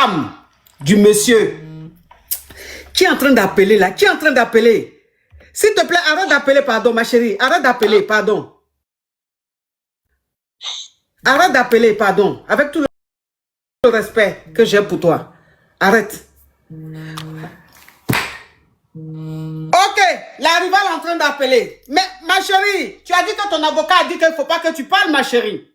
femme du monsieur qui est en train d'appeler là, qui est en train d'appeler. S'il te plaît, arrête d'appeler, pardon, ma chérie. Arrête d'appeler, pardon. Arrête d'appeler, pardon. Avec tout le respect que j'ai pour toi. Arrête. Ok, la rivale est en train d'appeler. Mais ma chérie, tu as dit que ton avocat a dit qu'il ne faut pas que tu parles, ma chérie.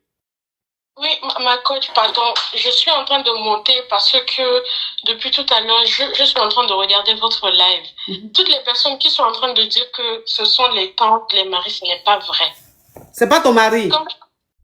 Oui, ma coach, pardon, je suis en train de monter parce que depuis tout à l'heure, je suis en train de regarder votre live. Toutes les personnes qui sont en train de dire que ce sont les tantes, les maris, ce n'est pas vrai. C'est pas ton mari.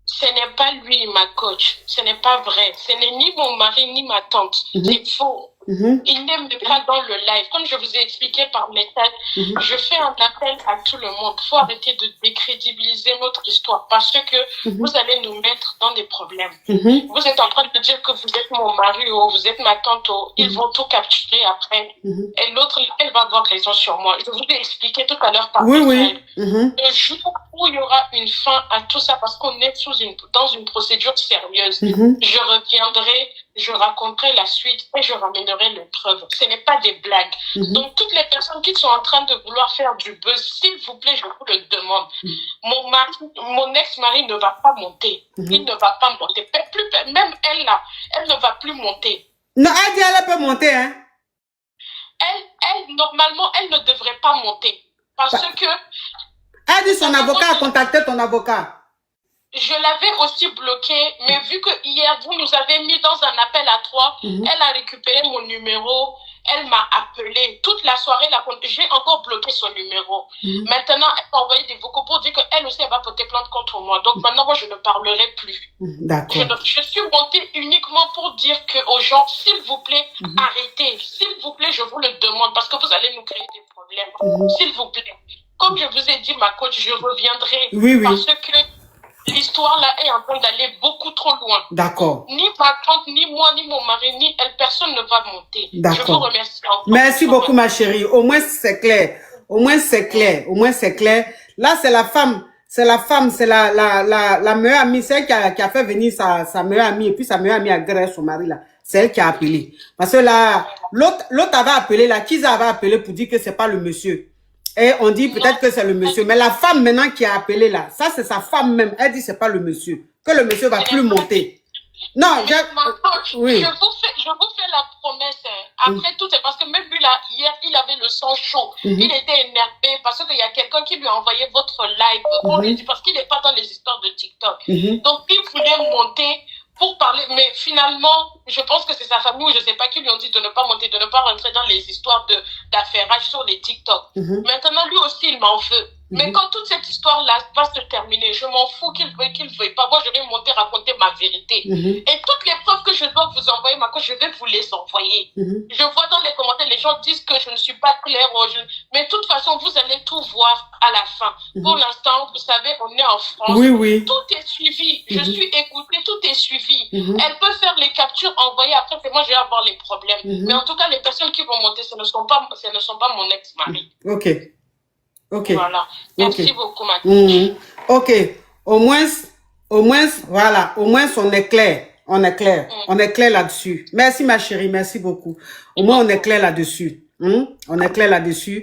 Ce n'est pas lui, ma coach. Ce n'est pas vrai. Ce n'est ni mon mari, ni ma tante. C'est faux. Il n'est même pas dans le live. Comme je vous ai expliqué par message, je fais un appel à tout le monde. Il faut arrêter de décrédibiliser notre histoire parce que vous allez nous mettre dans des problèmes. Vous êtes en train de dire que vous êtes mon mari ou vous êtes ma tante. Ils vont tout capturer après. Et l'autre, elle va avoir raison sur moi. Je vous ai expliqué tout à l'heure par message. Le jour où il y aura une fin à tout ça parce qu'on est dans une procédure sérieuse, je reviendrai, je raconterai la suite et je ramènerai les preuves. Ce n'est pas des blagues. Donc, toutes les personnes qui sont en train de vouloir faire du buzz, s'il vous plaît, je vous le demande. Mon ex-mari ne va pas monter. Il ne va pas monter. Même elle, là, elle ne va plus monter. Non, elle dit elle peut monter, hein? Normalement, elle ne devrait pas monter. Parce que... Elle dit son avocat a contacté ton avocat. Je l'avais aussi bloqué, mais vu que hier, vous nous avez mis dans un appel à 3, elle a récupéré mon numéro, elle m'a appelé. Toute la soirée, j'ai encore bloqué son numéro. Maintenant, elle m'a envoyé des vocaux pour dire qu'elle aussi, elle va porter plainte contre moi. Donc maintenant, moi, je ne parlerai plus. D'accord. Je suis montée uniquement pour dire aux gens, s'il vous plaît, arrêtez. S'il vous plaît, je vous le demande, parce que vous allez nous créer des problèmes. S'il vous plaît. Comme je vous ai dit, ma coach, je reviendrai. Parce que l'histoire là est en train d'aller beaucoup trop loin. D'accord. Ni ma tante, ni moi, ni mon mari, ni elle, personne ne va monter. D'accord. Je vous remercie encore. Merci beaucoup, ma chérie. Au moins, c'est clair. Au moins, c'est clair. Au moins, c'est clair. Là, c'est la femme. C'est la femme. C'est la meilleure amie. C'est elle qui a fait venir sa meilleure amie. Et puis, sa meilleure amie a grillé son mari, là. C'est elle qui a appelé. Parce que là, l'autre avait appelé, là. Kiza avait appelé pour dire que c'est pas le monsieur. Et on dit peut-être que c'est le monsieur. Mais la femme maintenant qui a appelé là, ça c'est sa femme même. Elle dit c'est pas le monsieur. Que le monsieur va plus monter. Non, je vous fais la promesse. Après tout, c'est parce que même lui là, hier, il avait le sang chaud. Il était énervé parce qu'il y a quelqu'un qui lui a envoyé votre live. On lui dit parce qu'il n'est pas dans les histoires de TikTok. Donc il voulait monter pour parler, mais finalement, je pense que c'est sa famille ou je sais pas qui lui ont dit de ne pas monter, de ne pas rentrer dans les histoires d'affairage sur les TikTok. Maintenant, lui aussi, il m'en veut. Mais quand toute cette histoire-là va se terminer, je m'en fous qu'il veuille pas. Moi, je vais monter raconter ma vérité. Et toutes les preuves que je dois vous envoyer, je vais vous les envoyer. Je vois dans les commentaires, les gens disent que je ne suis pas claire. Mais de toute façon, vous allez tout voir à la fin. Pour l'instant, vous savez, on est en France. Tout est suivi. Je suis écoutée, tout est suivi. Elle peut faire les captures, envoyer. Après, c'est moi, je vais avoir les problèmes. Mais en tout cas, les personnes qui vont monter, ce ne sont pas mon ex-mari. Ok. Voilà. Merci beaucoup, ma coach. Ok. Au moins, voilà. Au moins, on est clair. On est clair. On est clair là-dessus. Merci, ma chérie. Merci beaucoup. Au moins, on est clair là-dessus. On est clair là-dessus.